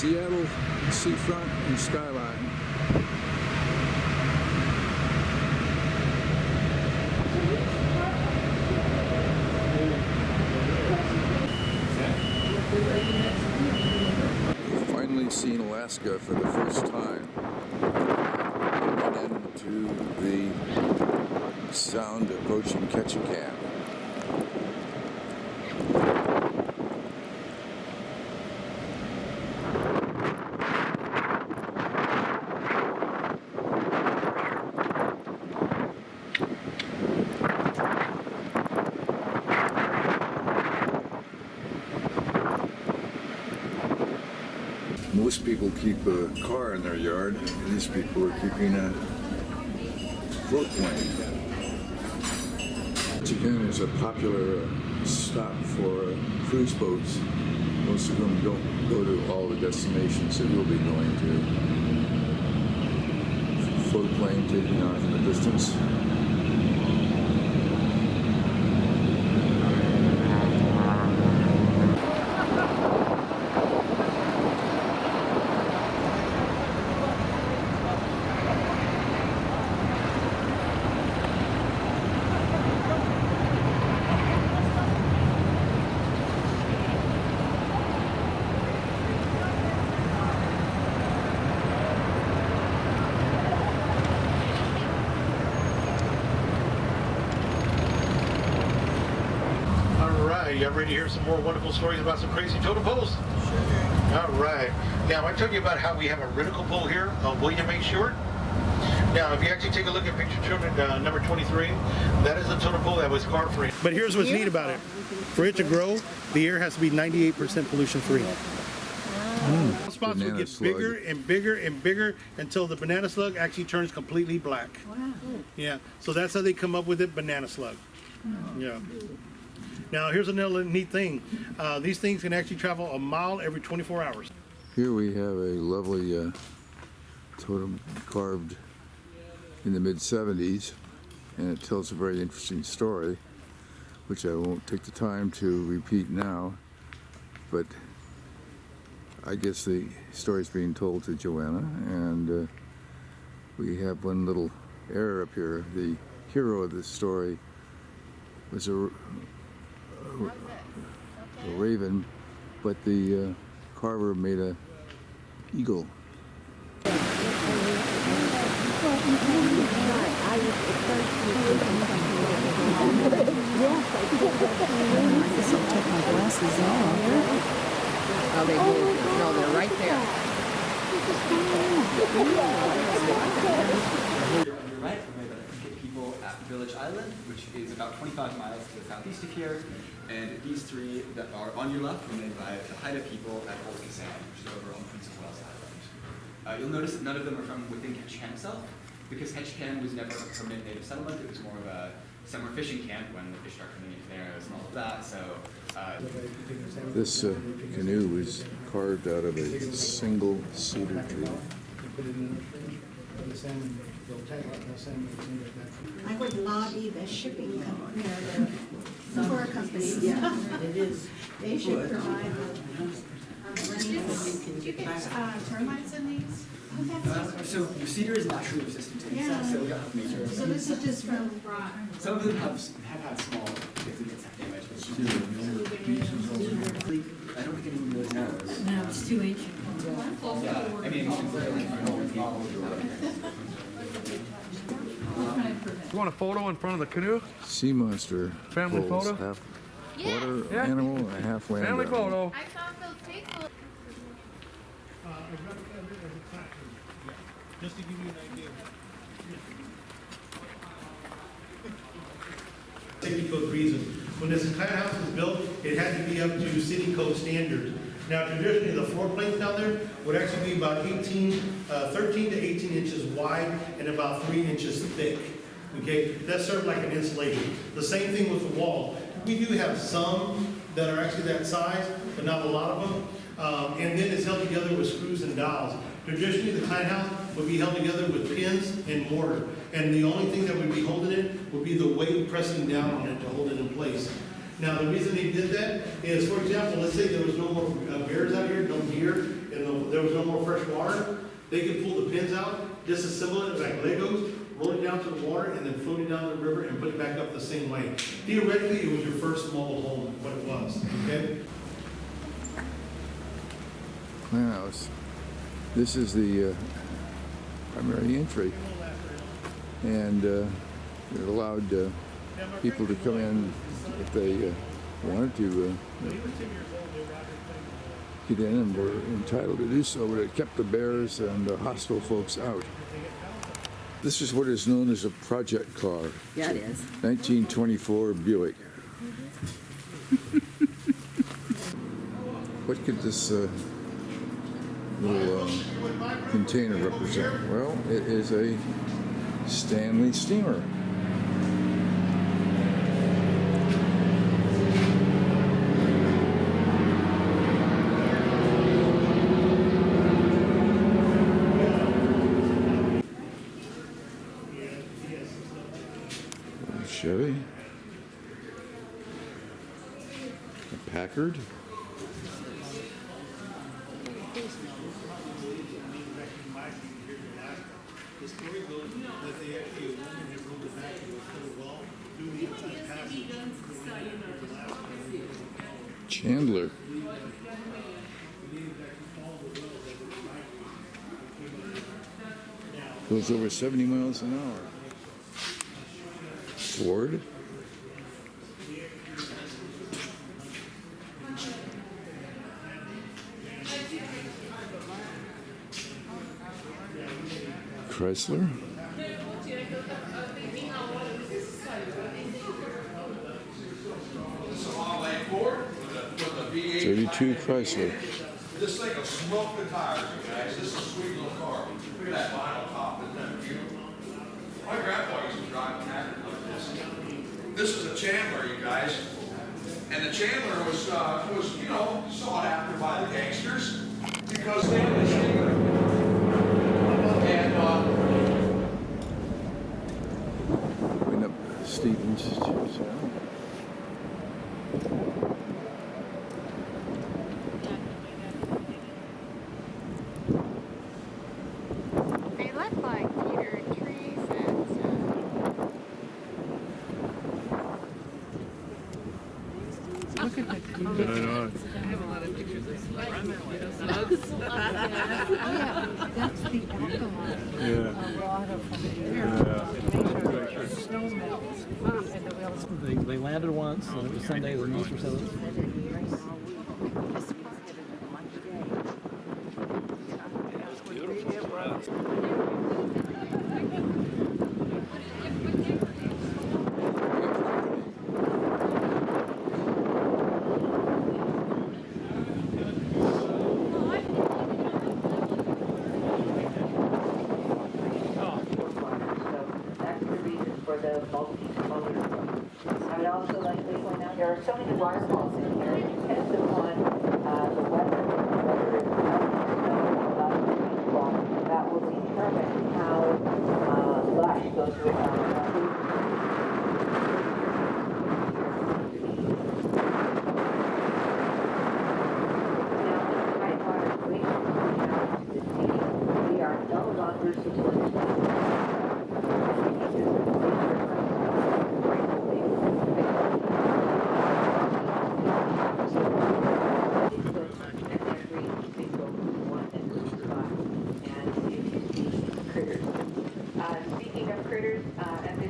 Seattle seafront and skyline. We've finally seen Alaska for the first time. Looking into the sound approaching Ketchikan. Most people keep a car in their yard. These people are keeping a float plane. Ketchikan is a popular stop for cruise boats. Most of them don't go to all the destinations that you'll be going to. Float plane taking off in the distance. You ever ready to hear some more wonderful stories about some crazy totem poles? Sure. All right. Now, I told you about how we have a radical pole here on William A. Short. Now, if you actually take a look at picture number 23, that is the totem pole that was carved for it. But here's what's neat about it. For it to grow, the air has to be 98% pollution free. Spots will get bigger and bigger and bigger until the banana slug actually turns completely black. Wow. Yeah, so that's how they come up with it, banana slug. Yeah. Now, here's another neat thing. These things can actually travel a mile every 24 hours. Here we have a lovely totem carved in the mid-70s, and it tells a very interesting story, which I won't take the time to repeat now, but I guess the story's being told to Joanna, and we have one little error up here. The hero of this story was a raven, but the carver made a eagle. Oh, they did. No, they're right there. Right, we're going to get people at Village Island, which is about 25 miles to the southeast of here. And these three that are on your left were made by the Haida people at Hubbard Glacier, which is over on Prince of Wales Island. You'll notice that none of them are from within Ketchikan itself, because Ketchikan was never a permanent native settlement. It was more of a summer fishing camp when the fish started coming into there and all of that. So this canoe was carved out of a single cedar tree. I would lobby the shipping company, the tour companies. Yeah, it is. They should provide Do you get termites in these? Oh, that's so cedar is naturally resistant to insects, so we don't have major. so this is just from Some of them have had small bits of insect damage, but I don't think anyone really knows. No, it's too ancient. Yeah, I mean, You want a photo in front of the canoe? Sea monster. Family pulls photo? half water animal and a half land Family animal. photo. I thought those people. Just to give you an idea. City code reason. When this entire house was built, it had to be up to city code standards. Now, traditionally, the floor plates down there would actually be about 13 to 18 inches wide and about 3 inches thick. Okay, that served like an insulation. The same thing with the wall. We do have some that are actually that size, but not a lot of them. And then it's held together with screws and dowels. Traditionally, the klein house would be held together with pins and mortar. And the only thing that would be holding it would be the weight pressing down on it to hold it in place. Now, the reason they did that is, for example, let's say there was no more bears out here, no deer, and there was no more fresh water, they could pull the pins out, disassemble it like Legos, roll it down to the water, and then float it down the river and put it back up the same way. Theoretically, it was your first mobile home, what it was, okay? Plant house. This is the primary entry, and it allowed people to come in if they wanted to get in, and were entitled to do so, but it kept the bears and hostile folks out. This is what is known as a project car. Yeah, it is. 1924 Buick. What could this little container represent? Well, it is a Stanley steamer. Chevy. A Packard. Chandler. Goes over 70 miles an hour. Ford. Chrysler. This is a Model A Ford with a V8. 32 Chrysler. This thing will smoke the tires, you guys. This is a sweet little car. Look at that vinyl top, isn't that beautiful? My grandpa used to drive a Packard like this. This is a Chandler, you guys. And the Chandler was you know, sought after by the gangsters because they had this thing. And Going up Stevens channel. They look like either trees and Look at the I have a lot of pictures of slugs. Oh, yeah, that's the alkaline. Yeah. Water from the air. Snow melts. And the wells. They landed once, and it was Sunday, the Easter Sunday. I would also like to point out there are so many waterfalls in here. It depends upon the weather, whether it's rainfall, that will determine how lush those rivers. We are no longer supported. Speaking of critters, at this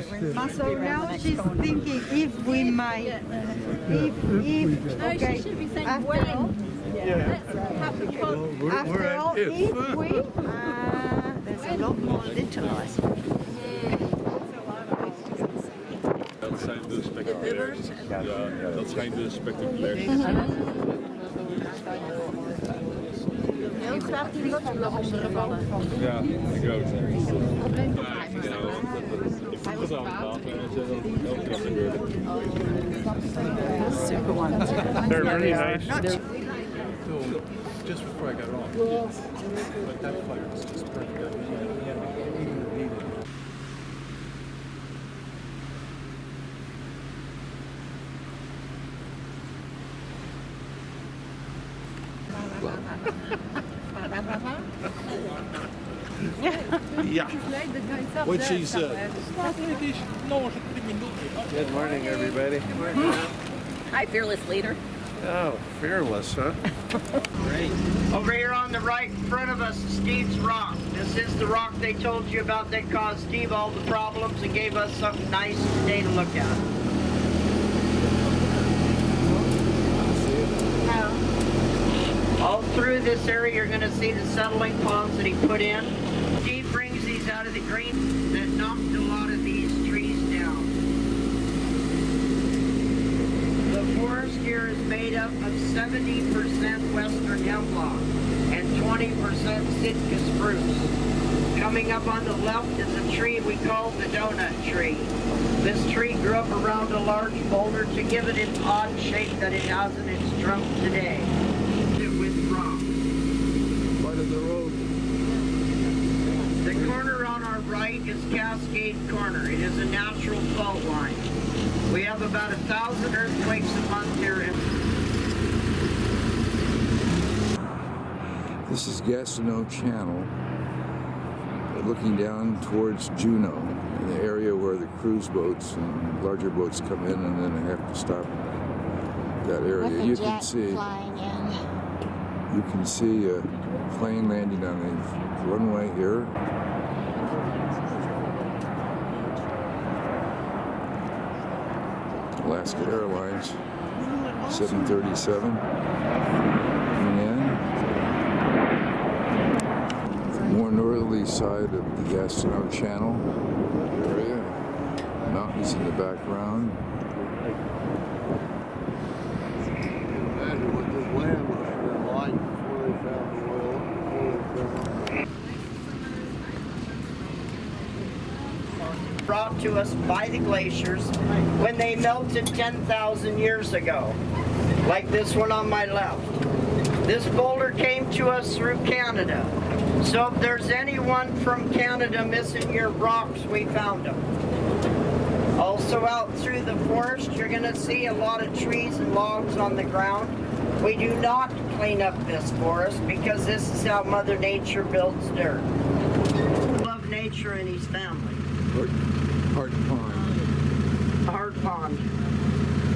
So now she's thinking if we might, okay, after all, after all, if we, there's a lot more little, I suppose. Dat zijn de spectaculairs. Ja, dat zijn de spectaculairs. Heel graag die lotsblokken vallen. Ja, ik ook. Ik voel het aan het water en dat elke keer gebeurt. Super ones. They're really nice. Just before I got off. But that fire was just perfect. Ja. What she said. Good morning, everybody. Hi, fearless leader. Oh, fearless, huh? Over here on the right in front of us is Steve's rock. This is the rock they told you about that caused Steve all the problems and gave us something nice today to look at. All through this area you're going to see the settling ponds that he put in. Steve brings these out of the green that knocked a lot of these trees down. The forest here is made up of 70% western hemlock and 20% Sitka spruce. Coming up on the left is a tree we call the donut tree. This tree grew up around a large boulder to give it its odd shape that it has in its trunk today. With rock. Part of the road. The corner on our right is Cascade Corner. It is a natural fault line. We have about 1,000 earthquakes a month here. This is Juneau Channel, looking down towards Juneau, in the area where the cruise boats and larger boats come in, and then they have to stop that area. You can see. You can see a plane landing on the runway here. Alaska Airlines 737 coming in. The more northerly side of the Juneau Channel area. Mountains in the background. Imagine what this land must have been like before they found the oil. Brought to us by the glaciers when they melted 10,000 years ago, like this one on my left. This boulder came to us through Canada. So if there's anyone from Canada missing your rocks, we found them. Also out through the forest, you're going to see a lot of trees and logs on the ground. We do not clean up this forest because this is how Mother Nature builds dirt. Love nature and his family. Hart Pond. Hart Pond.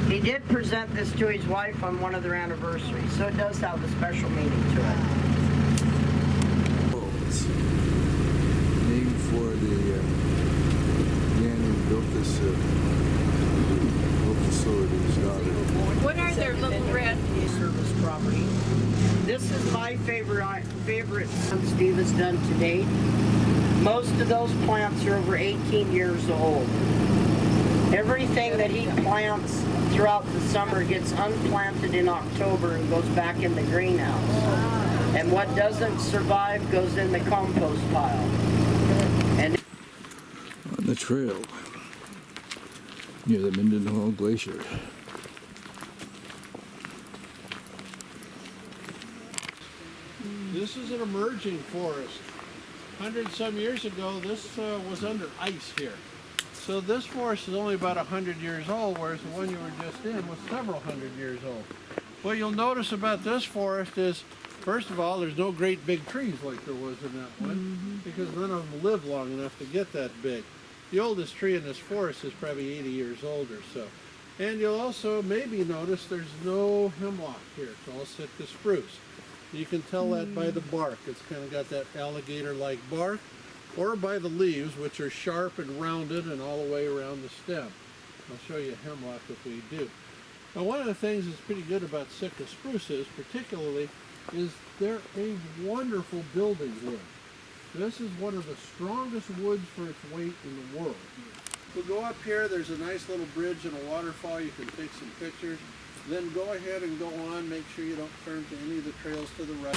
He did present this to his wife on one of their anniversaries, so it does have a special meaning to it. It's named for the man who built this facility, his daughter. What are their little red? Service property. This is my favorite Steve has done to date. Most of those plants are over 18 years old. Everything that he plants throughout the summer gets unplanted in October and goes back in the greenhouse. And what doesn't survive goes in the compost pile. And On the trail near the Hubbard Glacier. This is an emerging forest. 100-some years ago, this was under ice here. So this forest is only about 100 years old, whereas the one you were just in was several hundred years old. What you'll notice about this forest is, first of all, there's no great big trees like there was in that one, because none of them live long enough to get that big. The oldest tree in this forest is probably 80 years old or so. And you'll also maybe notice there's no hemlock here. It's all Sitka spruce. You can tell that by the bark. It's kind of got that alligator-like bark. or by the leaves, which are sharp and rounded and all the way around the stem. I'll show you hemlock if we do. Now, one of the things that's pretty good about Sitka spruces, particularly, is they're a wonderful building wood. This is one of the strongest woods for its weight in the world. We'll go up here. There's a nice little bridge and a waterfall. You can take some pictures. Then go ahead and go on. Make sure you don't turn to any of the trails to the right.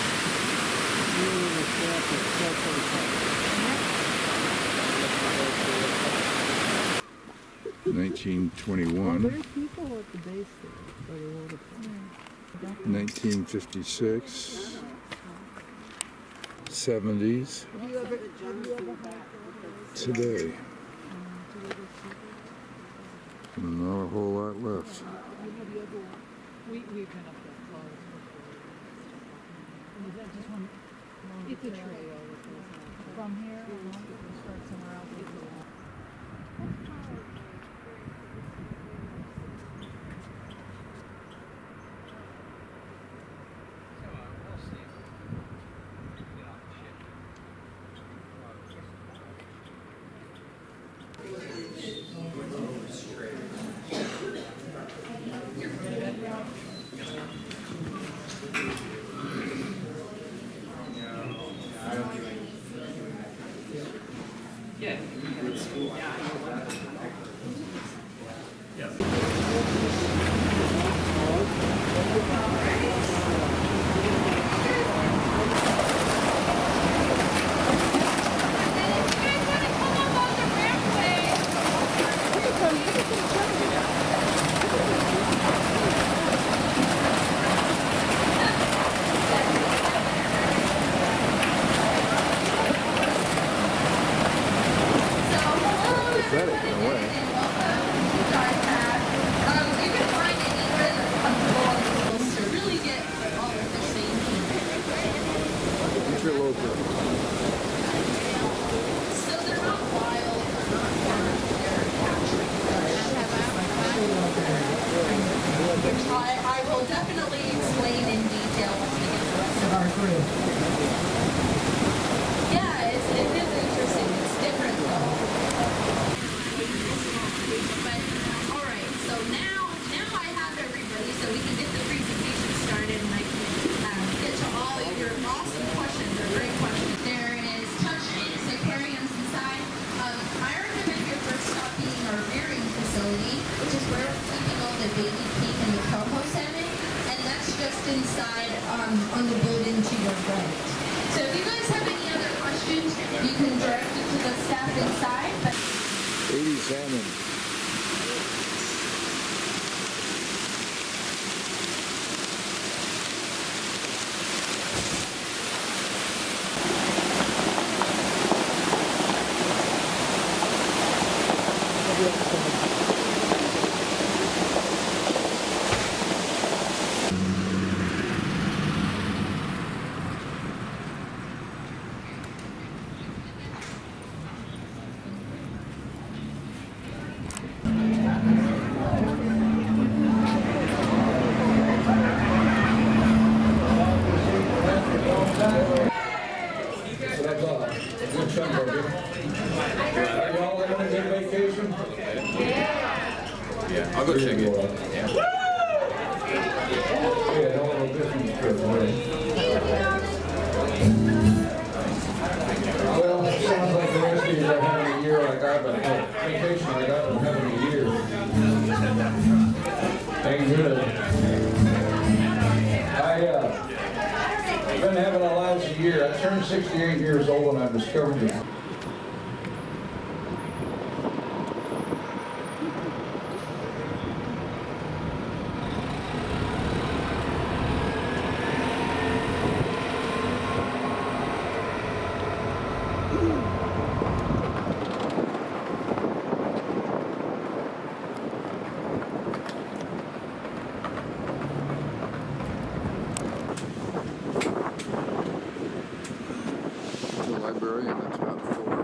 1921, There are people at the base there by the waterfall. 1956, 70s, today. Not a whole lot left. We've been up that far. Is that just one? It's a trail that goes from here. We'll start somewhere else. I will definitely explain in detail once we get the rest of our group. Yeah, it is interesting. It's different though. But alright, so now I have everybody so we can get the presentation started and I can get to all of your awesome questions. They're great questions. There is touch-in aquariums inside. I recommend your first stop being our rearing facility, which is where we're keeping all the baby pink and the coho salmon, and that's just inside on the building to your right. So if you guys have any other questions, you can direct it to the staff inside. 80 salmon. I'll go check it. Well, it sounds like the rest of you are having a year like I've been having. Vacation like I've been having a year. Ain't good. I've been having a lousy year. I turned 68 years old and I discovered this. The library on the top floor.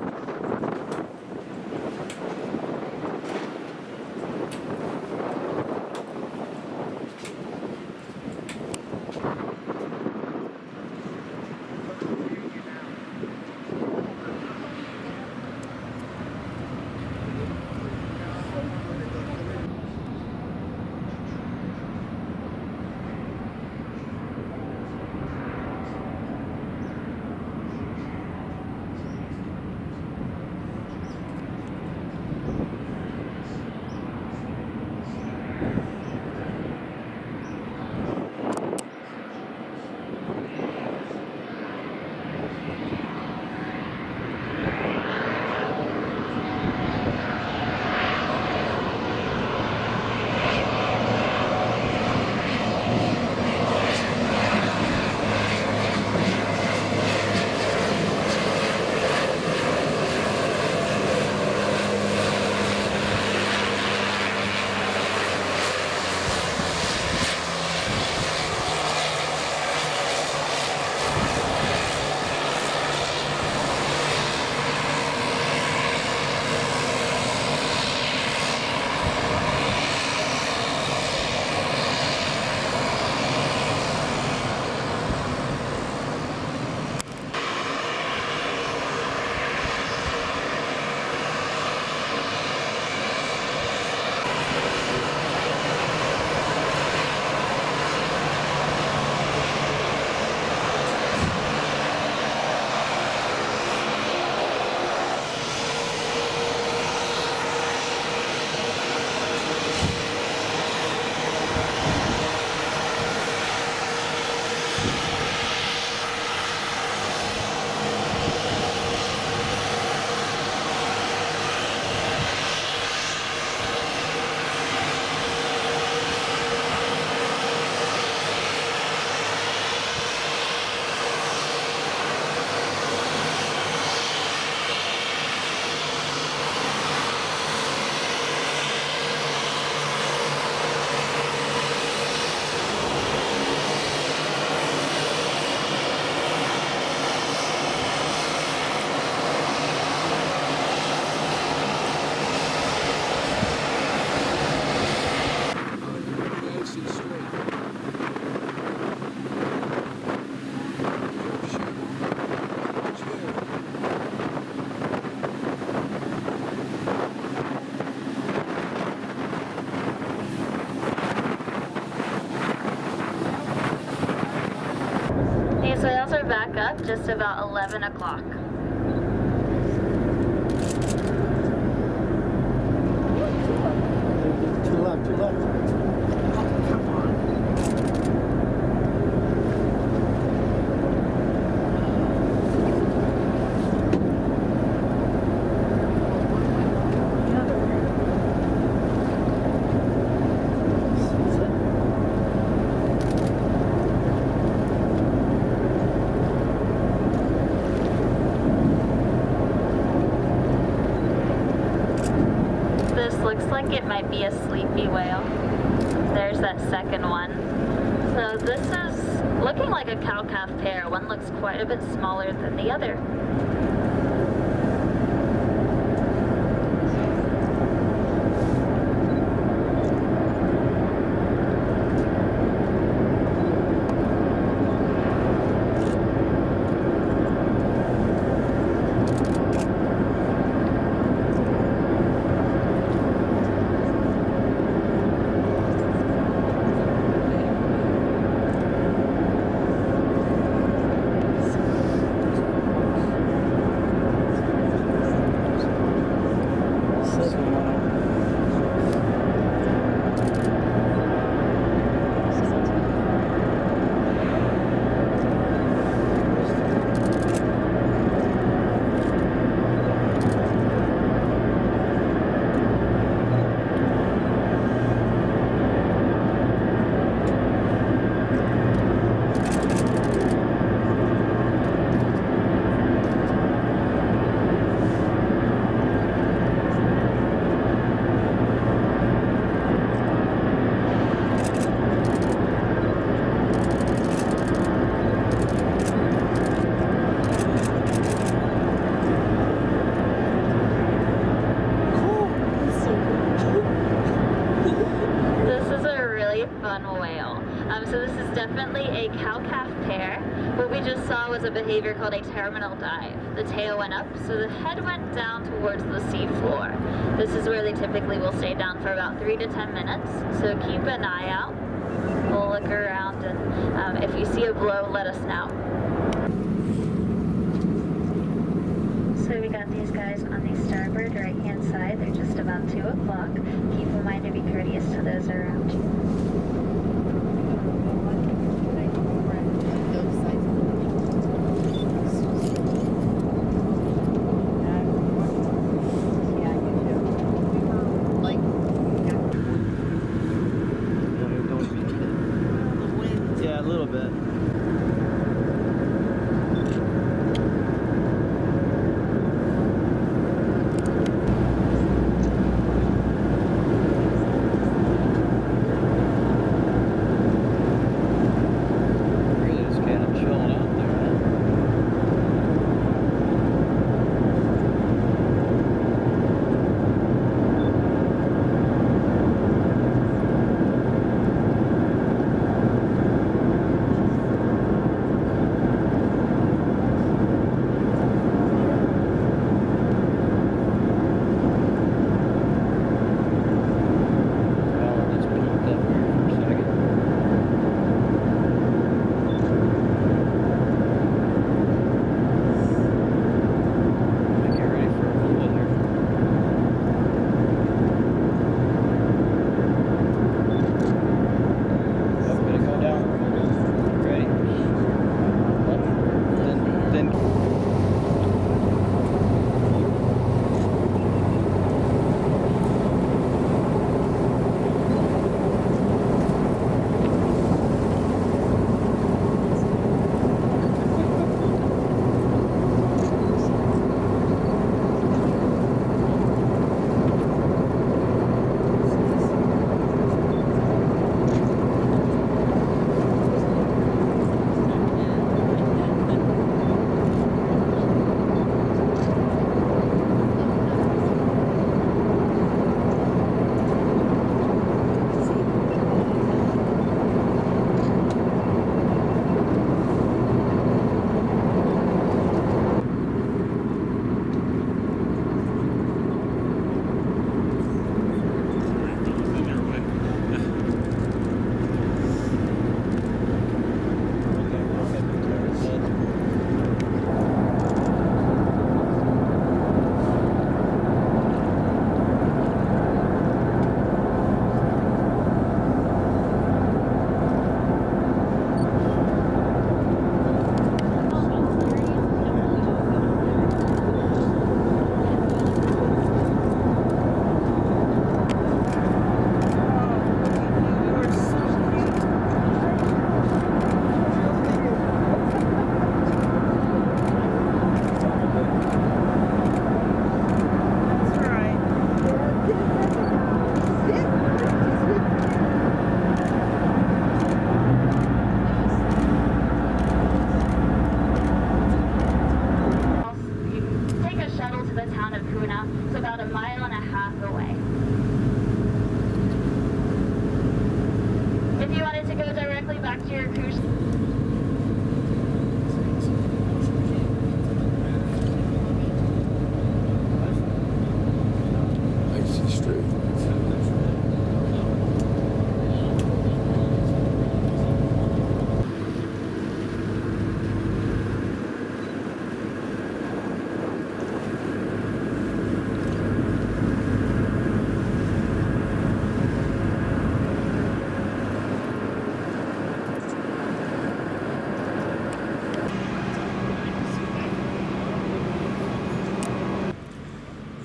just about 11 o'clock. To the left, to the left. Come on. This looks like it might be a sleepy whale. There's that second one. So this is looking like a cow-calf pair. One looks quite a bit smaller than the other. So this is definitely a cow-calf pair. What we just saw was a behavior called a terminal dive. The tail went up, so the head went down towards the sea floor. This is where they typically will stay down for about 3 to 10 minutes, so keep an eye out. We'll look around, and if you see a blow, let us know. So we got these guys on the starboard right-hand side. They're just about 2 o'clock. Keep in mind to be courteous to those around you. Yeah, a little bit.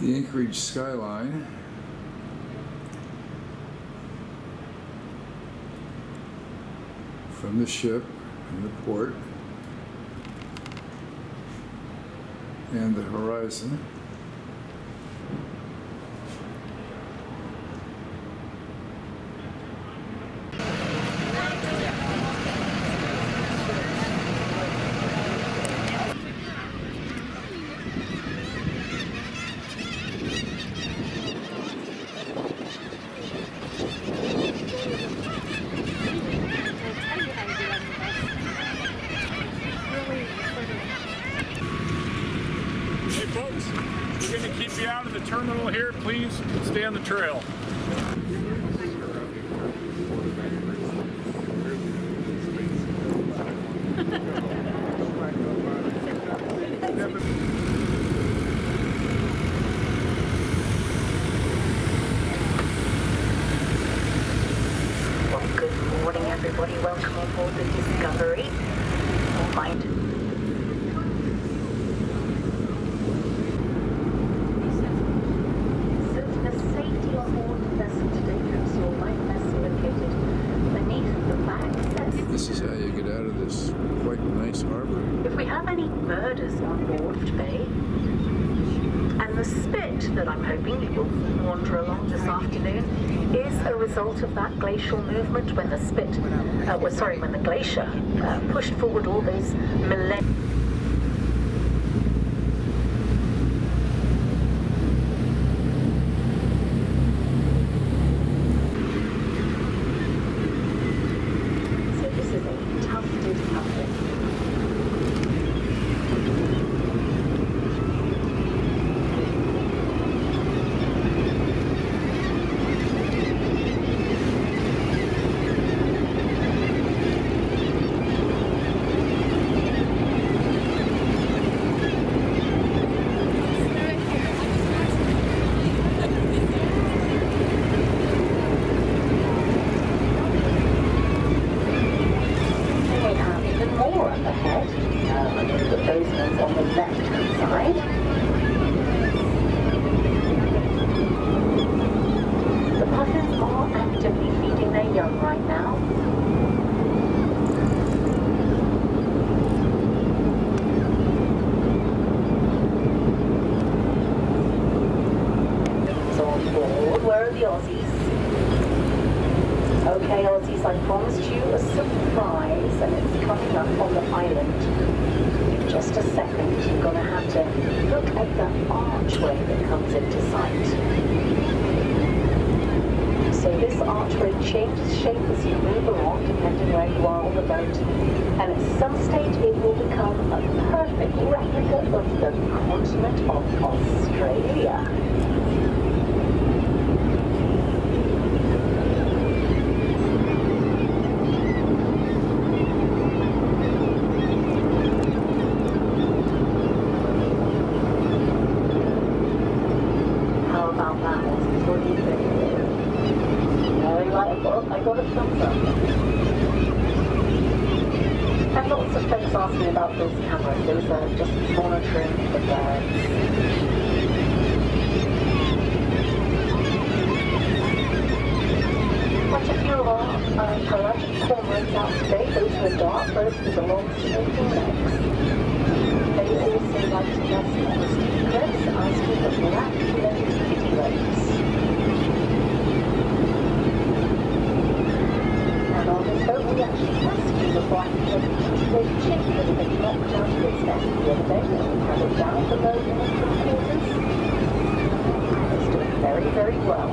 The Anchorage skyline. From the ship and the port and the horizon. Hey folks, we're going to keep you out of the terminal here. Please stay on the trail. Well, good morning, everybody. Welcome aboard the Discovery. Mind. So, the safety on board the vessel today comes to a light vessel located beneath the back. This is how you get out of this quite nice harbor. If we have any murders on board today, and the spit that I'm hoping you will wander along this afternoon is a result of that glacial movement when the spit, when the glacier pushed forward all those millennia. So this is a tufted couple. Okay, Aussies, I promised you a surprise, and it's coming up on the island. In just a second, you're going to have to look at the archway that comes into sight. So this archway changes shape as you move along, depending where you are on the boat. And at some stage, it will become a perfect replica of the continent of Australia. I got a thumbs up. And lots of folks ask me about those cameras. Those are just monitoring the birds. Quite a few of our pelagic cormorants out today. Those are the dark birds with the long smoking necks. They also like to nest on the steep cliffs, as do the black-legged kittiwakes. On this boat, we actually rescued a black-legged kittiwake chick that had been knocked out of its nest the other day, and we had it down below in the quarters. And it's doing very, very well.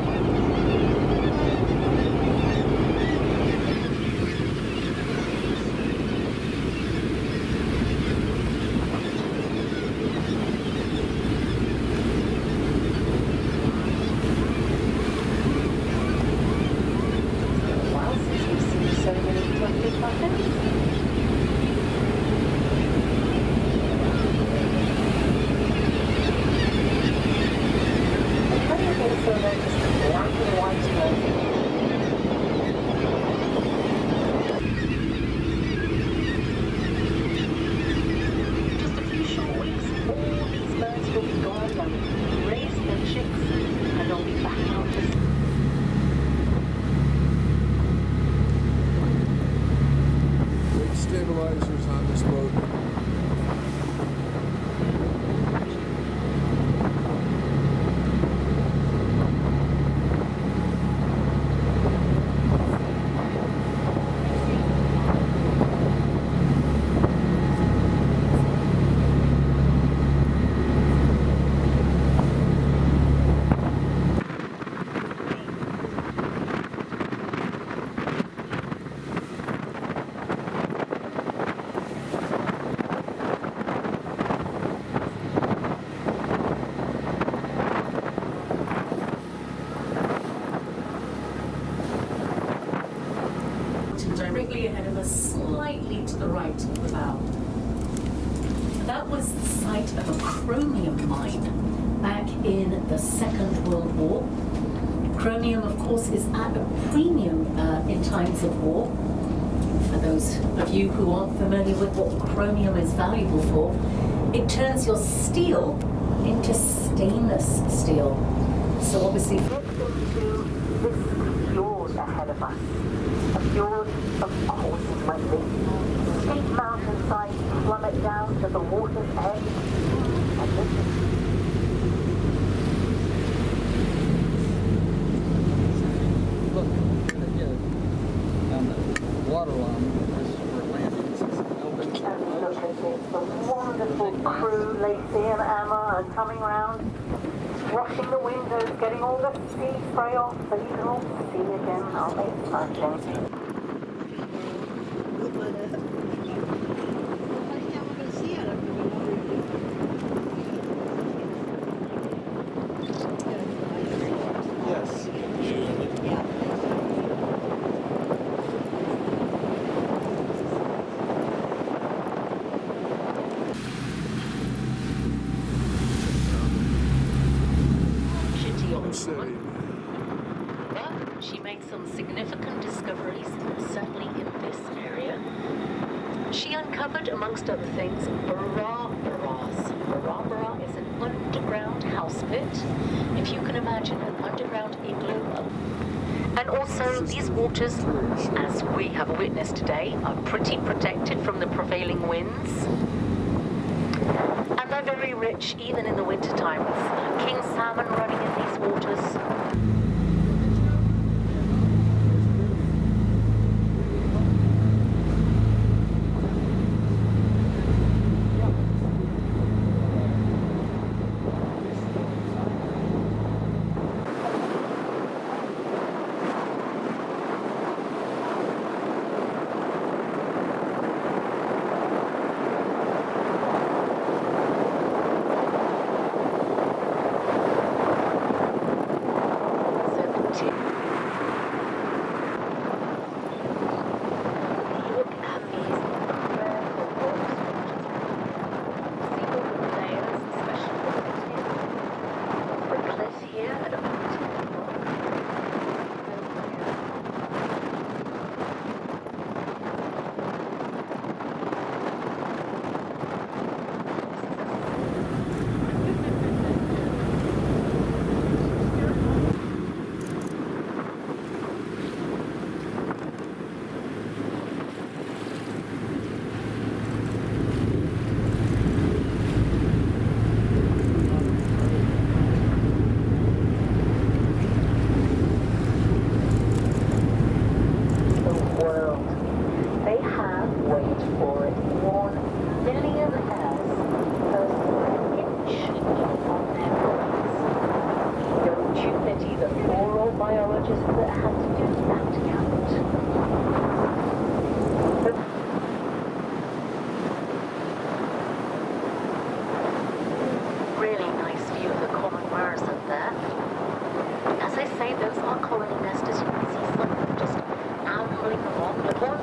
chromium mine back in the Second World War. Chromium, of course, is at a premium in times of war. For those of you who aren't familiar with what chromium is valuable for, it turns your steel into stainless steel. So obviously, Get into this fjord ahead of us. A fjord, of course, is lovely. Steep mountainsides plummet down to the water's edge. And this is water line. This is where landing is. and look at this. The wonderful crew, Lacey and Emma, are coming round, washing the windows, getting all the sea spray off so you can all see again. Aren't they smashing? But she made some significant discoveries, certainly in this area. She uncovered, amongst other things, Bara-Baras. Bara-Bara is an underground house pit, if you can imagine an underground igloo. And also, these waters, as we have witnessed today, are pretty protected from the prevailing winds. And they're very rich, even in the wintertime, with king salmon running in these waters.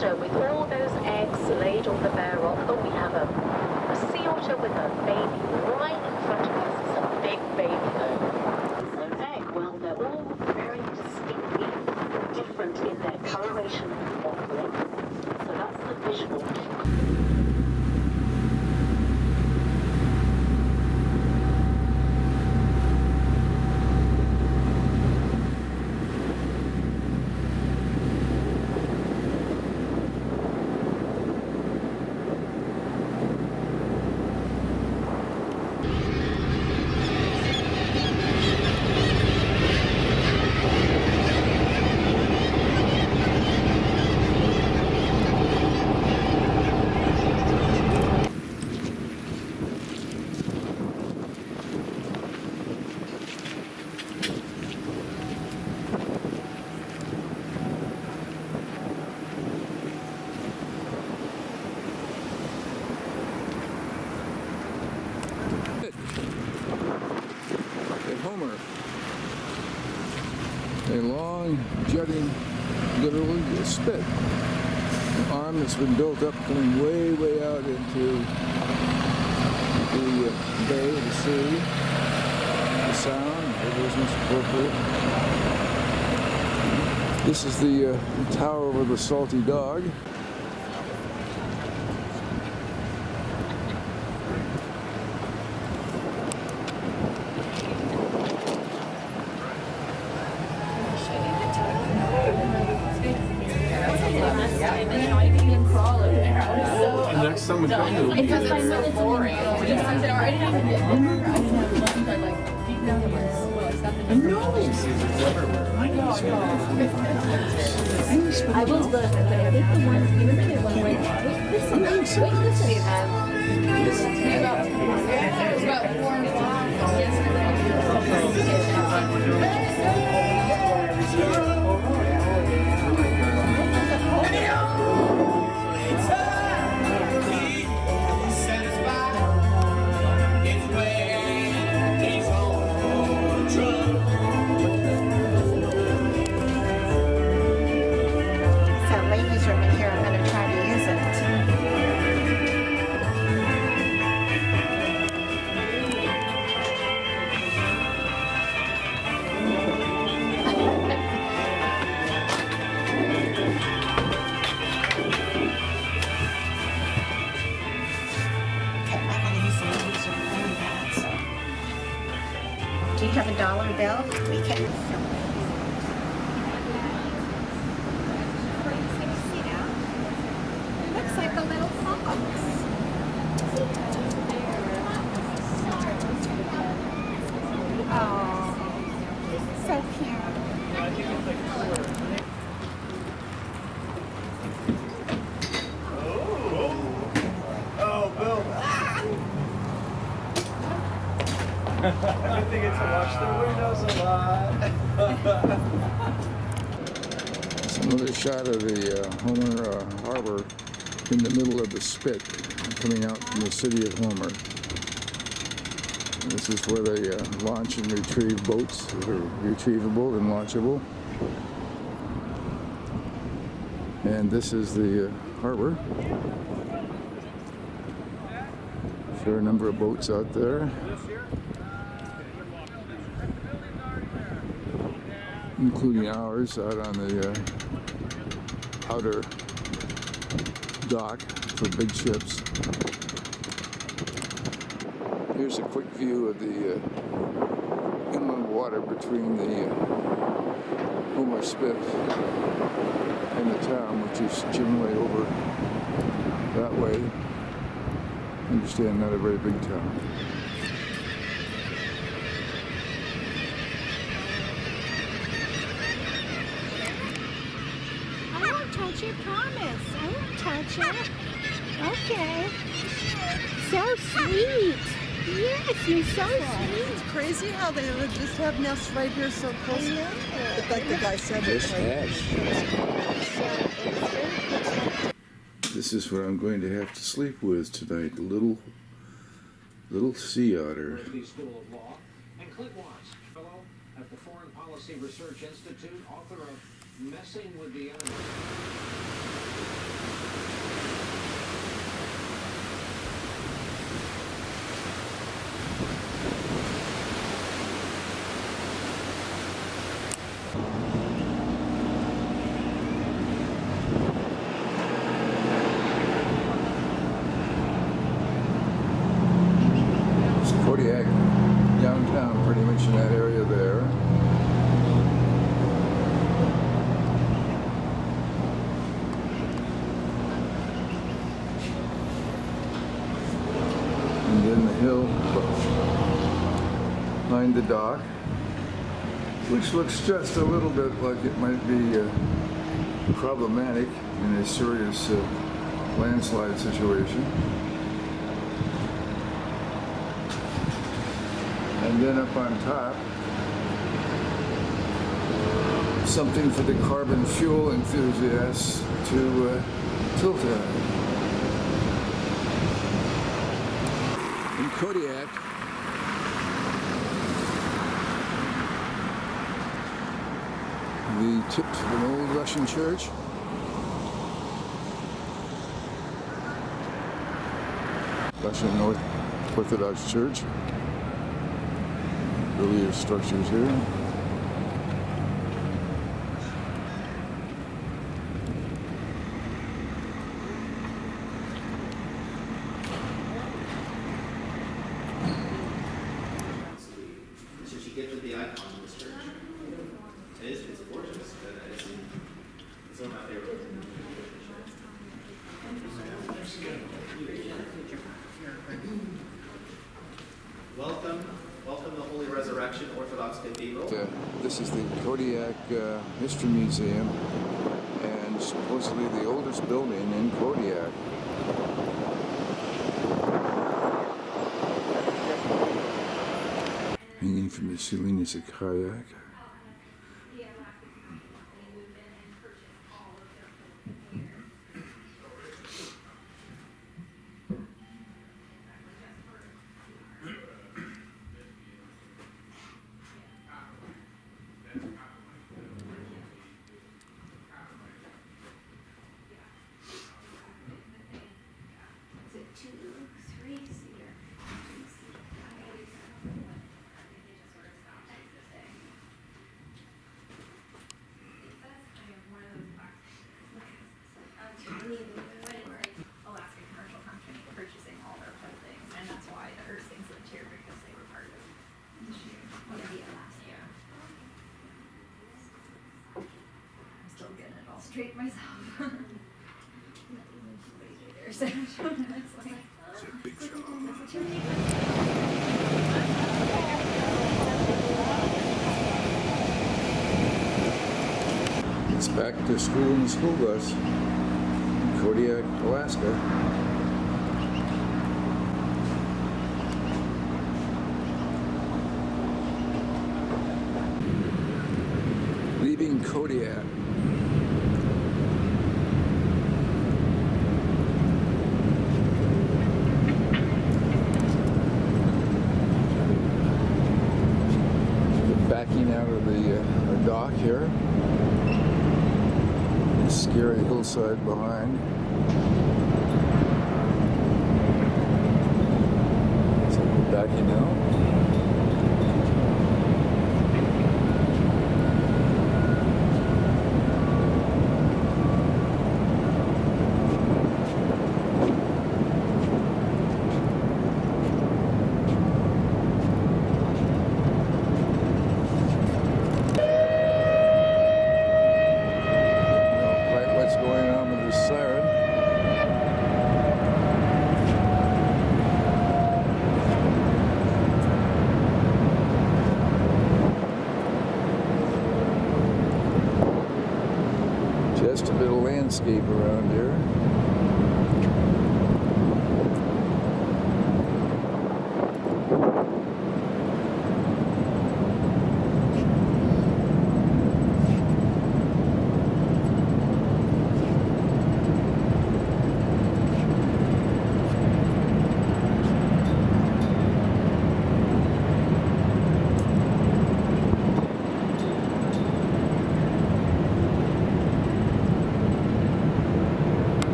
With all those eggs laid on the bare rock, oh, we have a sea otter with a baby right in front of us. It's a big baby though. It's an egg. Well, they're all very distinctly different in their coloration and mottling. So that's the visual. A long, jutting, literally a spit. An arm that's been built up coming way, way out into the bay, the sea, the sound. Everything's appropriate. This is the tower over the Salty Dog. Next time we come to it. Because it's so boring. I didn't even have lunch. I like deep down in my soul. I stopped in the I was but I think the one, you remember the one wait this city have it was about 4 o'clock ladies room in here. I'm going to try to use it. Okay, I'm going to use the ladies room in that. So, do you have a dollar bill? We can. Looks like a little fox. Oh, so cute. Oh, Bill. I think it's to watch the windows a lot. It's another shot of the Homer Harbor in the middle of the spit coming out from the city of Homer. And this is where they launch and retrieve boats that are retrievable and launchable. And this is the harbor. There are a number of boats out there, including ours out on the outer dock for big ships. Here's a quick view of the inland water between the Homer Spit and the town, which is generally over that way. I understand, not a very big town. I won't touch it, promise. I won't touch it. Okay. So sweet. Yes, you're so sweet. It's crazy how they would just have nests right here so close. Like the guy said. This is what I'm going to have to sleep with tonight. A little sea otter. School of Law, and Clint Watts, fellow at the Foreign Policy Research Institute, author of Messing with the Enemy. Kodiak downtown, pretty much in that area there. And then the hill behind the dock, which looks just a little bit like it might be problematic in a serious landslide situation. And then up on top, something for the carbon fuel enthusiasts to tilt at. In Kodiak, the tip of an old Russian church. Russian Orthodox Church. Earlier structures here. So she gets with the icon of this church. It's gorgeous. It's one of my favorites. Welcome the Holy Resurrection Orthodox Cathedral. This is the Kodiak History Museum, and supposedly the oldest building in Kodiak. Hanging from the ceiling is a kayak. Alaska commercial company purchasing all their holdings, and that's why the Earthlings lived here, because they were part of the Alaska. I'm still getting it all straight myself. It's a big job. It's back to school in the school bus. Kodiak, Alaska. Leaving Kodiak. Backing out of the dock here. Scary hillside behind. So we're backing out. Just a bit of landscape around here.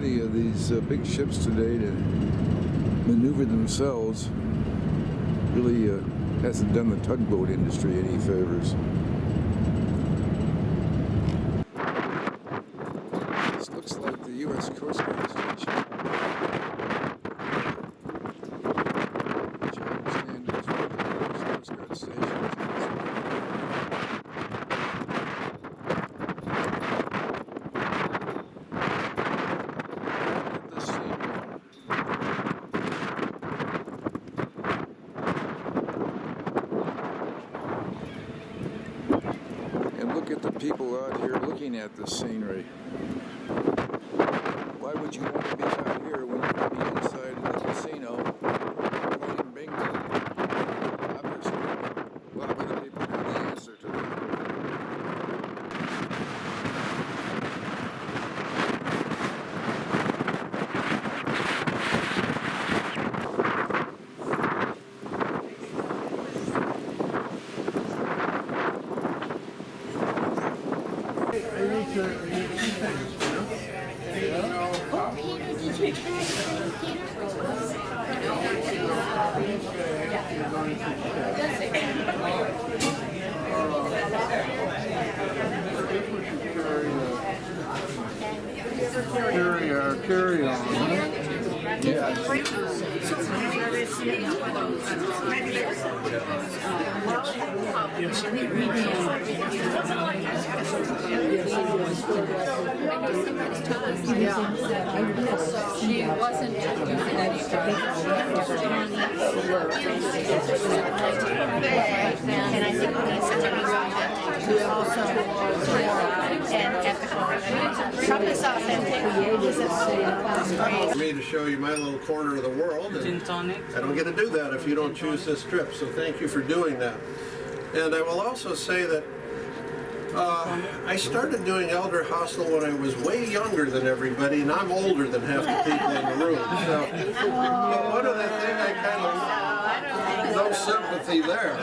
Of these big ships today to maneuver themselves really hasn't done the tugboat industry any favors. This looks like the U.S. Coast Guard station. Which I understand is one of the U.S. Coast Guard stations. Look at the people out here looking at the scenery. Why would you want to be out here when you could be inside the casino playing bingo? Obviously, a lot of other people know the answer to that. Carry on. She wasn't using any and I think we also and ethical. Trump is authentic. For me to show you my little corner of the world. And I don't get to do that if you don't choose this trip, so thank you for doing that. And I will also say that I started doing Elder Hostel when I was way younger than everybody, and I'm older than half the people in the room. So, but one of the things I kind of, no sympathy there.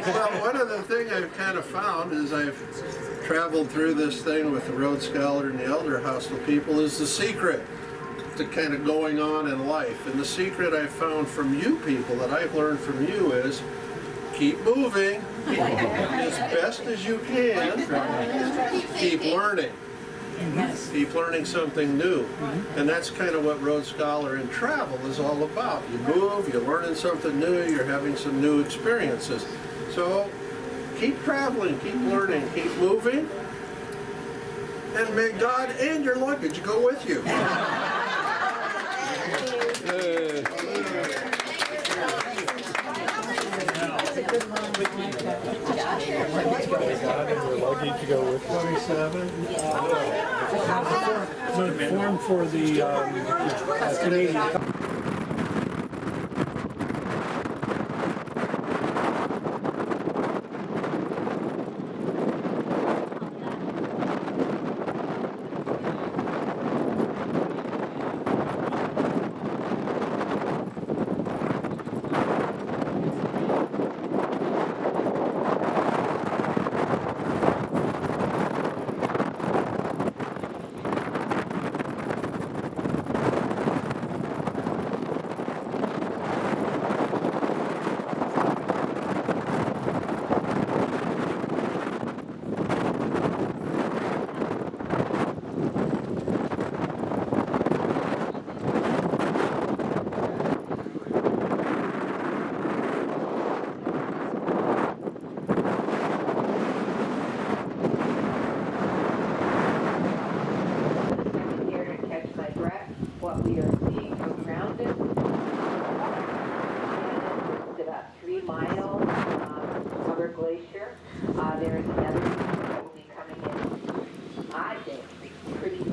Well, one of the things I've kind of found is I've traveled through this thing with the Rhodes Scholar and the Elder Hostel people is the secret to kind of going on in life. And the secret I found from you people that I've learned from you is keep moving as best as you can. Keep learning. Keep learning something new. And that's kind of what Rhodes Scholar and travel is all about. You move, you're learning something new, you're having some new experiences. So keep traveling, keep learning, keep moving, and may God and your luggage go with you. Luggage to go with 27. The form for the Canadian. Hubbard Glacier. There is another that will be coming in, I think, pretty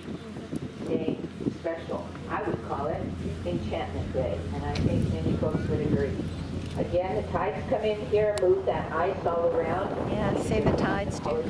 dang special. I would call it Enchantment Day, and I think many folks would agree. Again, the tides come in here, move that ice all around. Yeah, say the tides do.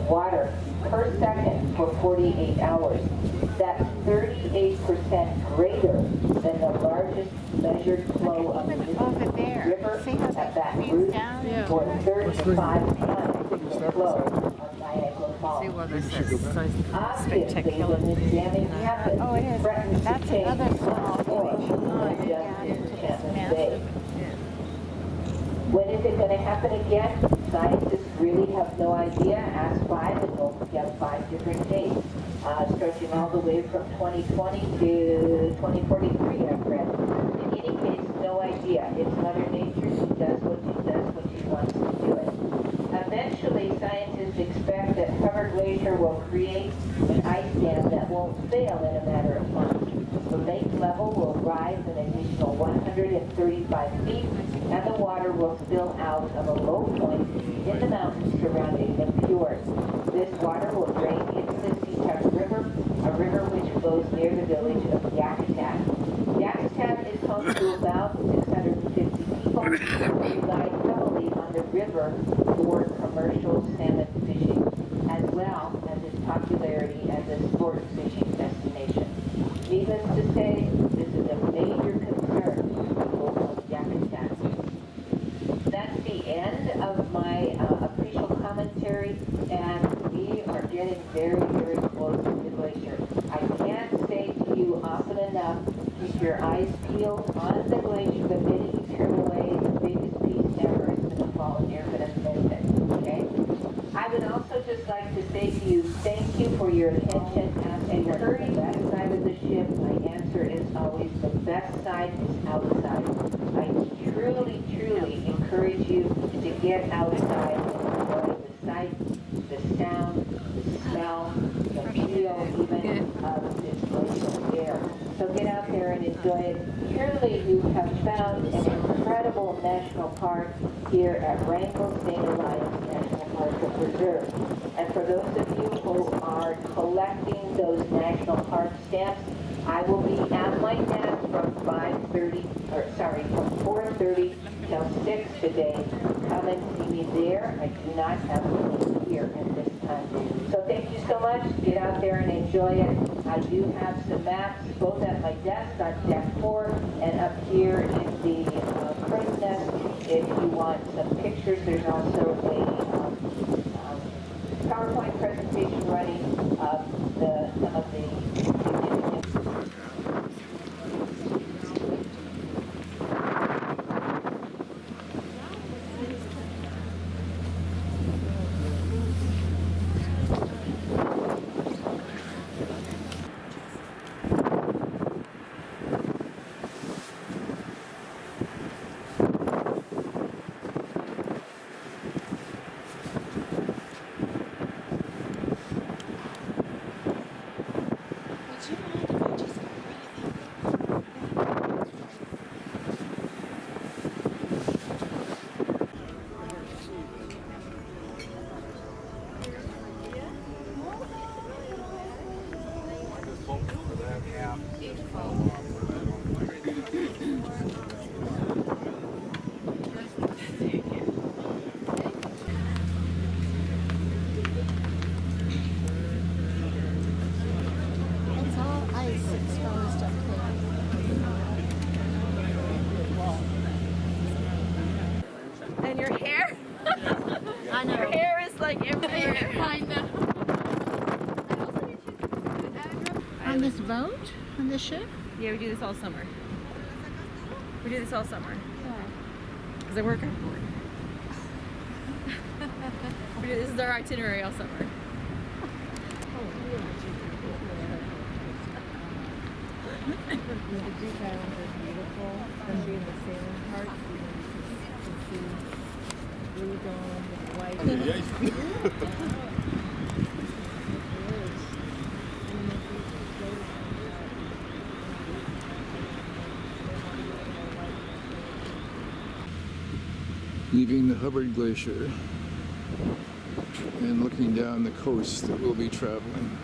Water. For 48 hours. That's 38% greater than the largest measured flow of the Mississippi River at Baton Rouge, or 35 times the flow of Niagara Falls. Obviously, when this damming happens, it threatens to change much more than just Enchantment Bay. When is it going to happen again? Scientists really have no idea. Ask 5 and we'll get 5 different dates, stretching all the way from 2020 to 2043, I've read. In any case, no idea. It's Mother Nature. She does what she does when she wants to do it. Eventually, scientists expect that Hubbard Glacier will create an ice dam that won't fail in a matter of months. The lake level will rise an additional 135 feet, and the water will spill out of a low point in the mountains surrounding the fjord. This water will drain into the Sitka River, a river which flows near the village of Yakutat. Yakutat is home to about 650 people who rely heavily on the river for commercial salmon fishing, as well as its popularity as a sport fishing destination. Needless to say, this is a major concern for the people of Yakutat. That's the end of my official commentary, and we are getting very, very close to the glacier. I can't say to you often enough, keep your eyes peeled on the glacier. The minute you turn away, the biggest piece ever is going to fall, and you're going to miss it, okay? I would also just like to say to you, thank you for your attention. And you're hurting that side of the ship. My answer is always the best side is outside. I truly, truly encourage you to get outside and enjoy the sight, the sound, the smell, the feel even of this glacial air. So get out there and enjoy it. Surely you have found an incredible national park here at Wrangell St. Elias National Park and Preserve. And for those of you who are collecting those national park stamps, I will be at my desk from 4:30 till 6 today. Come and see me there. I do not have anything here at this time. So thank you so much. Get out there and enjoy it. I do have some maps both at my desk on deck 4 and up here in the crow's nest. If you want some pictures, there's also a PowerPoint presentation running of some of the And your hair? I know. Your hair is like everywhere. I know. On this boat? On this ship? Yeah, we do this all summer. We do this all summer. Because I work on board. This is our itinerary all summer. The Greek islands are beautiful, especially in the sailing part. You can see blue dome and white. Leaving the Hubbard Glacier and looking down the coast that we'll be traveling.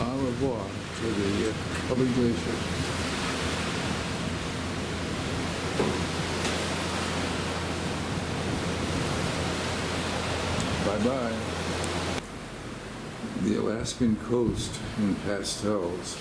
Au revoir to the Hubbard Glacier. Bye-bye. The Alaskan coast in pastels.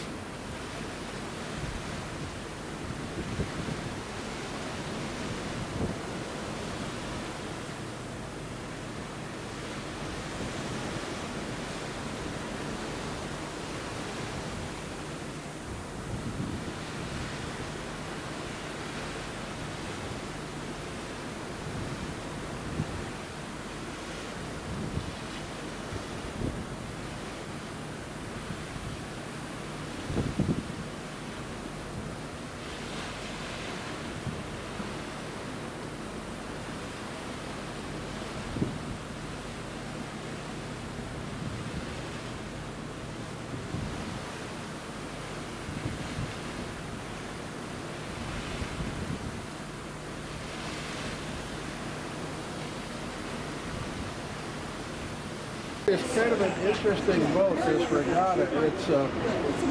It's kind of an interesting boat, this regatta. It's an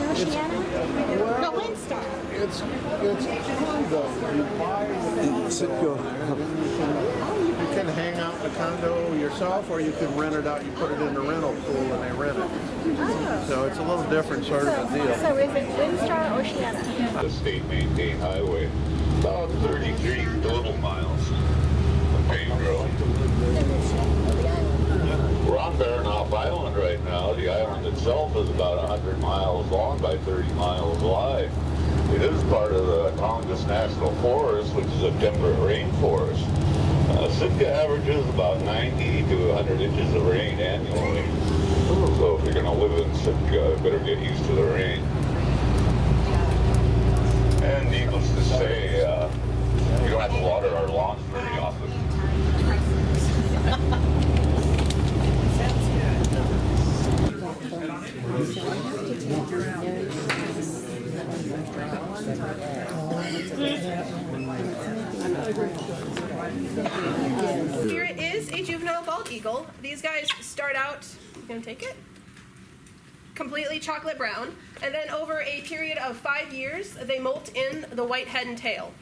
Oceana? well, No, Windstar. It's condo. You buy In Sitka. You can hang out in the condo yourself, or you can rent it out. You put it in the rental pool and they rent it. Oh. So it's a little different sort of a deal. So is it Windstar or Oceana? The state maintained highway, about 33 total miles of paved road. We're on Baranoff Island right now. The island itself is about 100 miles long by 30 miles wide. It is part of the Tongass National Forest, which is a temperate rainforest. Sitka averages about 90 to 100 inches of rain annually. So if you're going to live in Sitka, you better get used to the rain. And needless to say, we don't have to water our lawns very often. Spirit is a juvenile bald eagle. These guys start out, you gonna take it? Completely chocolate brown, and then over a period of 5 years, they molt in the white head and tail.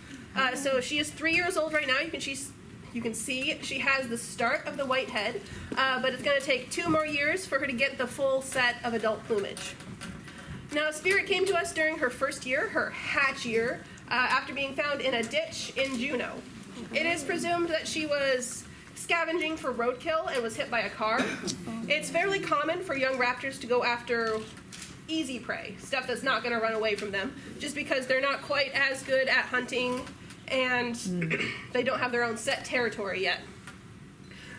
So she is 3 years old right now. You can see she has the start of the white head, but it's going to take 2 more years for her to get the full set of adult plumage. Now, Spirit came to us during her first year, her hatch year, after being found in a ditch in Juneau. It is presumed that she was scavenging for roadkill and was hit by a car. It's fairly common for young raptors to go after easy prey, stuff that's not going to run away from them, just because they're not quite as good at hunting and they don't have their own set territory yet.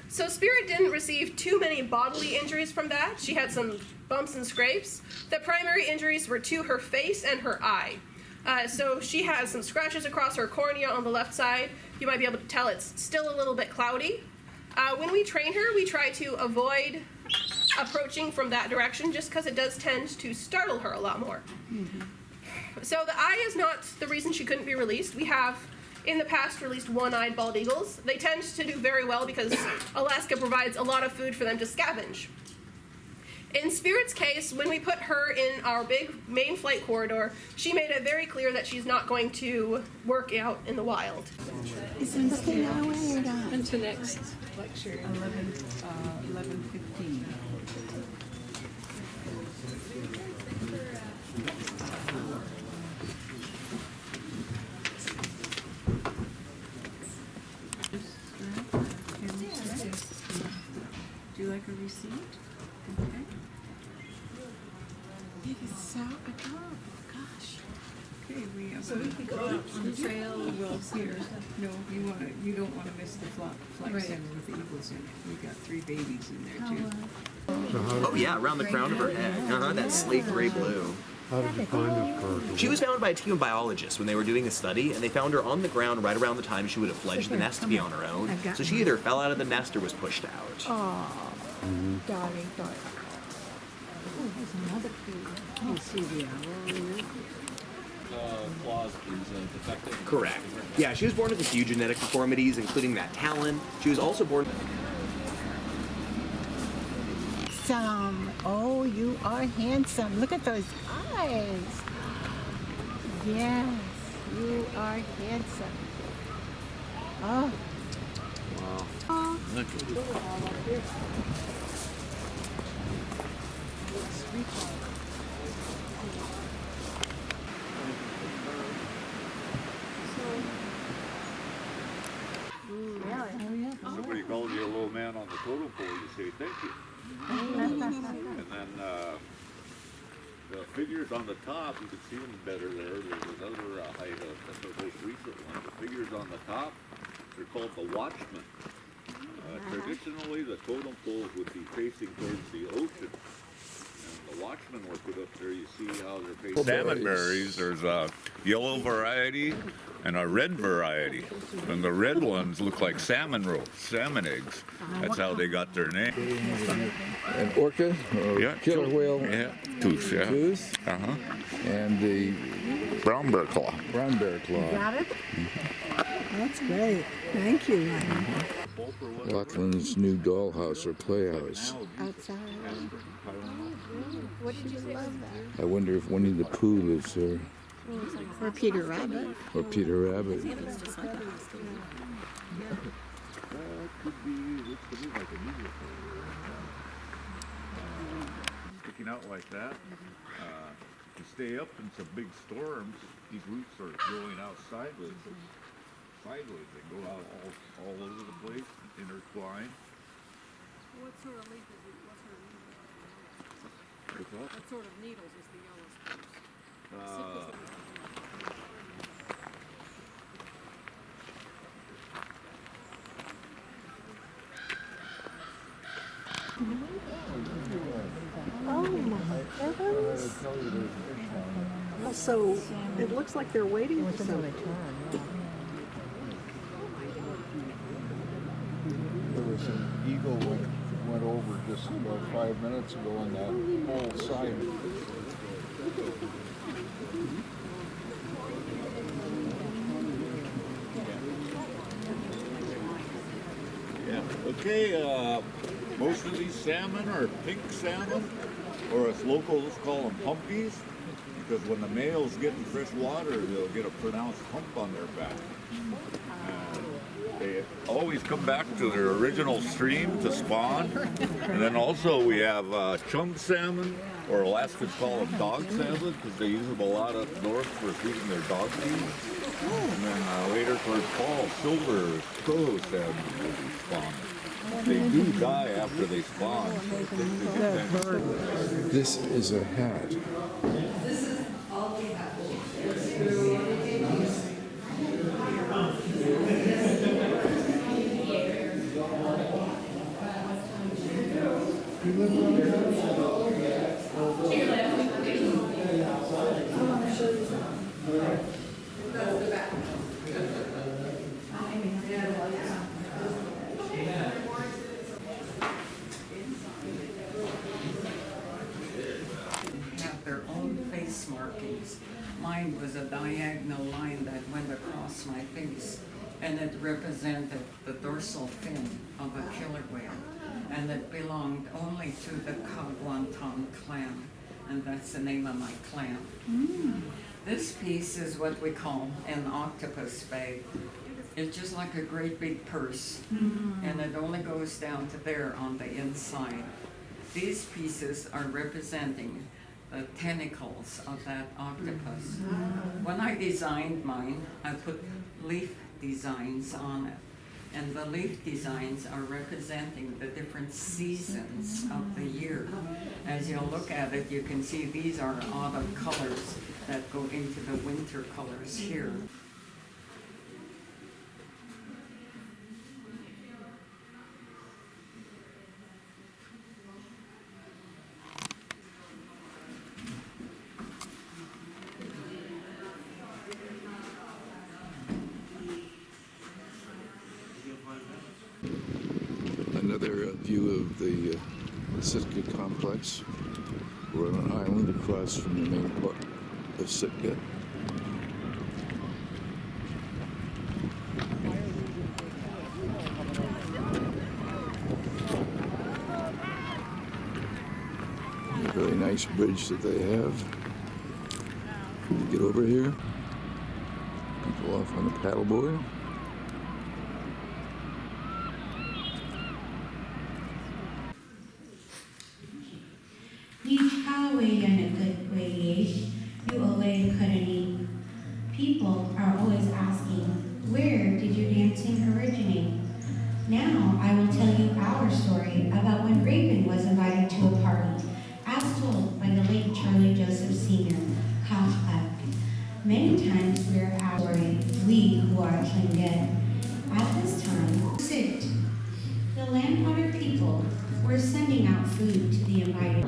So Spirit didn't receive too many bodily injuries from that. She had some bumps and scrapes. The primary injuries were to her face and her eye. So she has some scratches across her cornea on the left side. You might be able to tell it's still a little bit cloudy. When we train her, we try to avoid approaching from that direction just because it does tend to startle her a lot more. So the eye is not the reason she couldn't be released. We have in the past released one-eyed bald eagles. They tend to do very well because Alaska provides a lot of food for them to scavenge. In Spirit's case, when we put her in our big main flight corridor, she made it very clear that she's not going to work out in the wild. Is Wednesday now or not? Until next lecture. 11:15. Do you like a receipt? Okay. It is so adorable. Gosh. Okay, we have. So we could go out on the trail. Well, here. No, you don't want to miss the flight center with the eagles in it. We got 3 babies in there too. Oh yeah, around the crown of her head. That slate gray blue. How did you find this bird? She was found by a team of biologists when they were doing a study, and they found her on the ground right around the time she would have fledged the nest to be on her own. So she either fell out of the nest or was pushed out. Oh, darling. Oh, there's another pig. Oh, see the owl. Claws is defective. Correct. Yeah, she was born with a few genetic deformities, including that talon. She was also born. handsome. Oh, you are handsome. Look at those eyes. Yes, you are handsome. Oh. Wow. Oh. Look at it. Somebody calls you a low man on the totem pole, you say thank you. And then the figures on the top, you can see them better there. There's another height of that's the most recent one. The figures on the top, they're called the watchmen. Traditionally, the totem poles would be facing towards the ocean. And the watchmen were put up there. You see how they're facing. Salmon berries. There's a yellow variety and a red variety. And the red ones look like salmon rolls, salmon eggs. That's how they got their name. An orca or killer whale? Yeah, tooth, yeah. Tooth? Uh-huh. And the brown bear claw. Brown bear claw. Got it? That's great. Thank you. Lachlan's new dollhouse or playhouse. Outside. What did you love that? I wonder if Winnie the Pooh lives there. Or Peter Rabbit. Or Peter Rabbit. That could be, looks to me like a meteor. Sticking out like that. To stay up in some big storms, these roots are growing out sideways. Sideways, they go out all over the place, intertwine. What sort of leaf is it? What sort of needles? What sort of needles is the yellow spruce? Oh my heavens. So it looks like they're waiting for something. There was an eagle went over just about 5 minutes ago on that whole side. Yeah. Okay, most of these salmon are pink salmon, or as locals call them humpies, because when the males get in fresh water, they'll get a pronounced hump on their back. They always come back to their original stream to spawn. And then also we have chum salmon, or Alaskans call them dog salmon, because they use them a lot up north for feeding their dog feed. And then later towards fall, silver crow salmon will be spawned. They do die after they spawn. So it takes a good time. This is a hat. This is all we have. Have their own face markings. Mine was a diagonal line that went across my face, and it represented the dorsal fin of a killer whale, and it belonged only to the Kodiak clan, and that's the name of my clan. This piece is what we call an octopus bag. It's just like a great big purse, and it only goes down to there on the inside. These pieces are representing the tentacles of that octopus. When I designed mine, I put leaf designs on it. And the leaf designs are representing the different seasons of the year. As you'll look at it, you can see these are autumn colors that go into the winter colors here. Another view of the Sitka complex. We're on an island across from the main part of Sitka. really nice bridge that they have. Can you get over here? People off on the paddleboard. People are always asking, where did your dancing originate? Now I will tell you our story about when Reagan was invited to a party, as told by the late Charlie Joseph Sr., Kodiak. Many times we are asked, we who are actually dead. At this time, sit. The landowner people were sending out food to the invited.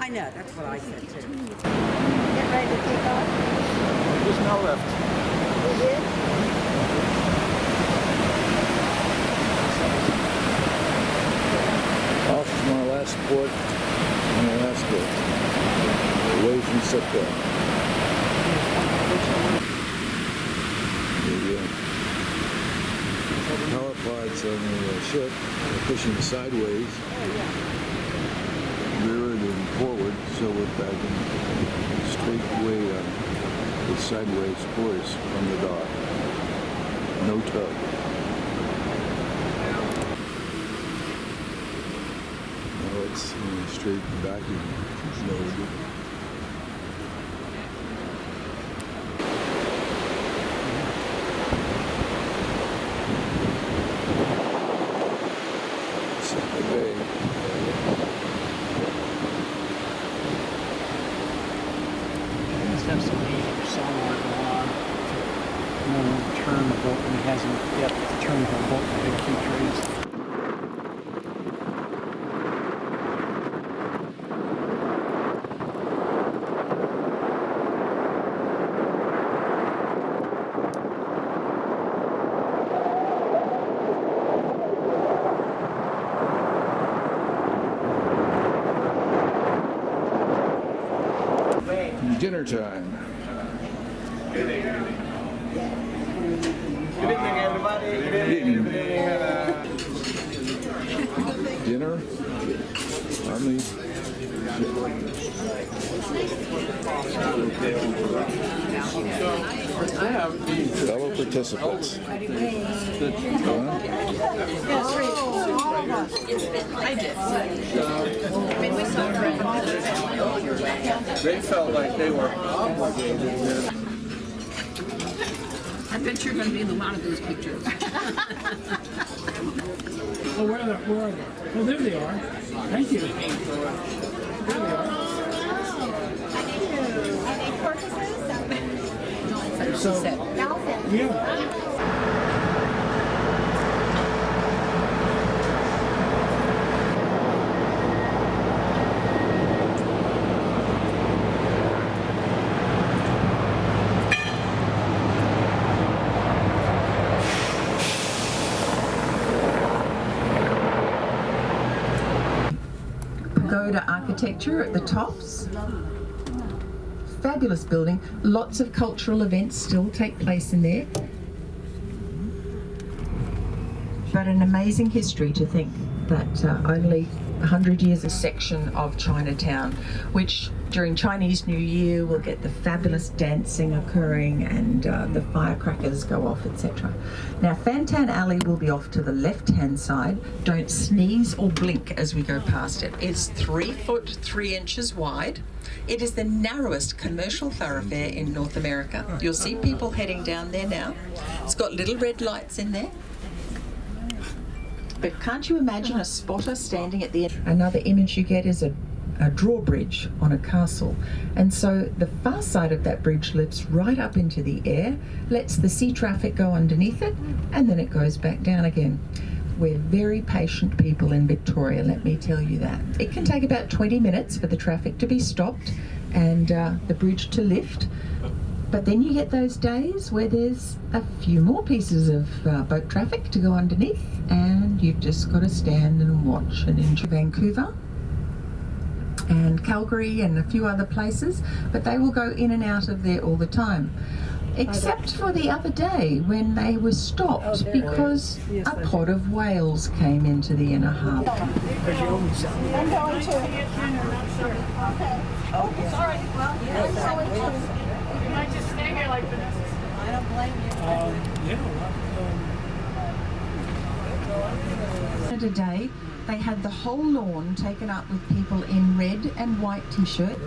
I know, that's what I said too. Get ready to take off? Just now left. You did? Off from our last port in Alaska, away from Sitka. The power pods on the ship are pushing sideways, rearward and forward, so we're back in straight way with sideways course from the dock. No tug. Now it's straight vacuum mode. Have some major sonar going on to turn the boat, and it hasn't yet turned the boat to big key trades. Dinner time. Good evening, everybody. Good evening. Dinner on the fellow participants. I did. I mean, we saw They felt like they were obligated. I bet you're going to be in a lot of those pictures. Oh, where are they? Oh, there they are. Thank you. There they are. Are they porpoises? So, Dolphins. yeah. Pagoda architecture at the tops. Fabulous building. Lots of cultural events still take place in there. But an amazing history to think that only 100 years a section of Chinatown, which during Chinese New Year will get the fabulous dancing occurring and the firecrackers go off, etc. Now, Fantan Alley will be off to the left-hand side. Don't sneeze or blink as we go past it. It's 3 foot 3 inches wide. It is the narrowest commercial thoroughfare in North America. You'll see people heading down there now. It's got little red lights in there. But can't you imagine a spotter standing at the end? Another image you get is a drawbridge on a castle. And so the far side of that bridge lifts right up into the air, lets the sea traffic go underneath it, and then it goes back down again. We're very patient people in Victoria, let me tell you that. It can take about 20 minutes for the traffic to be stopped and the bridge to lift. But then you get those days where there's a few more pieces of boat traffic to go underneath, and you've just got to stand and watch and enjoy. Vancouver and Calgary and a few other places, but they will go in and out of there all the time. Except for the other day when they were stopped because a pod of whales came into the inner harbour. I'm going to. Okay. Oh, sorry. Well, I'm going to. You might just stay here like Vanessa. I don't blame you. Today, they had the whole lawn taken up with people in red and white t-shirt.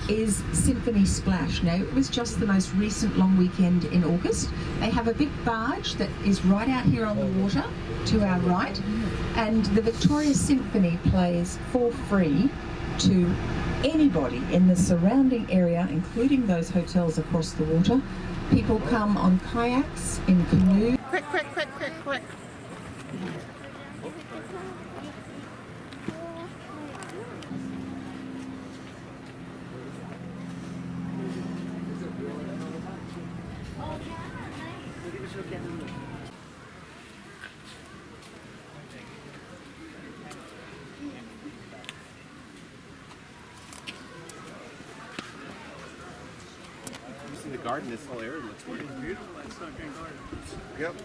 Is Symphony Splash. Now, it was just the most recent long weekend in August. They have a big barge that is right out here on the water to our right, and the Victoria Symphony plays for free to anybody in the surrounding area, including those hotels across the water. People come on kayaks, in canoes. Quick, quick, quick, quick, quick. The garden, this whole area looks pretty beautiful. That's not garden. Yep.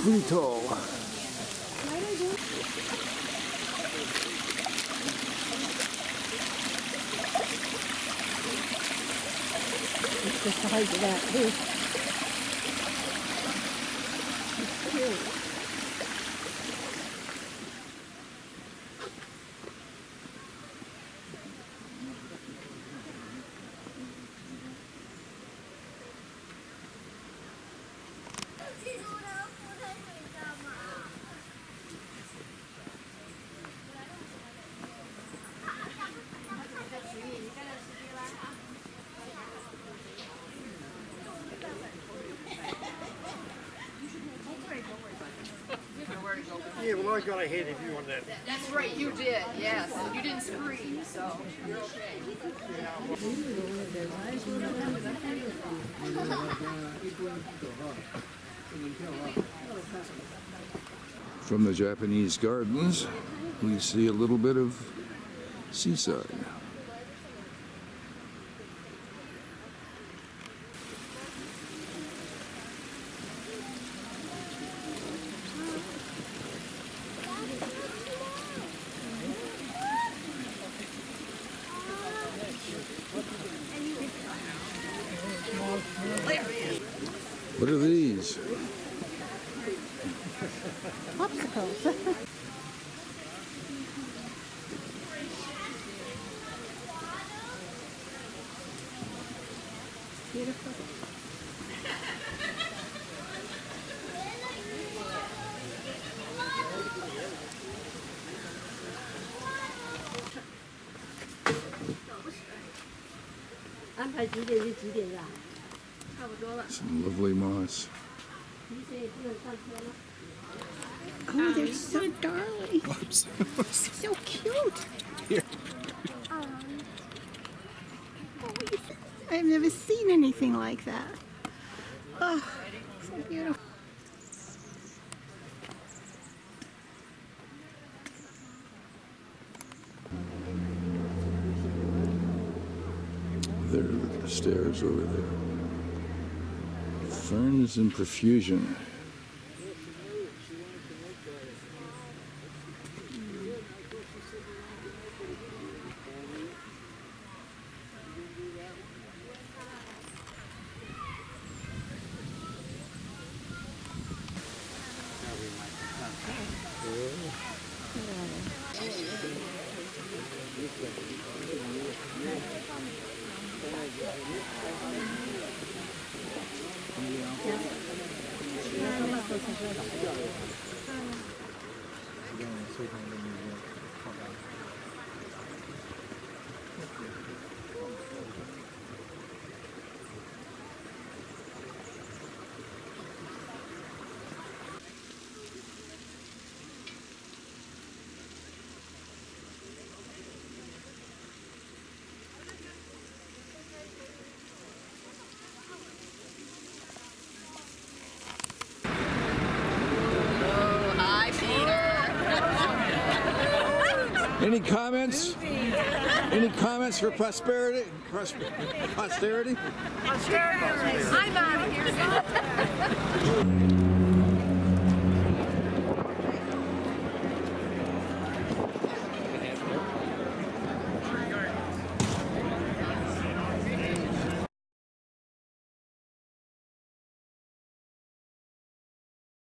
Pretty tall. It's the size of that too. It's cute. Yeah, well, I got ahead of you on that. That's right, you did, yes. You didn't scream, so. From the Japanese gardens, we see a little bit of seaside. What are these? Popsicles. Beautiful. Some lovely moss. Oh, they're so darling. So cute. Here. I've never seen anything like that. Oh, so beautiful. There are the stairs over there. Ferns in profusion. Any comments? Any comments for posterity? Posterity? I'm out of here.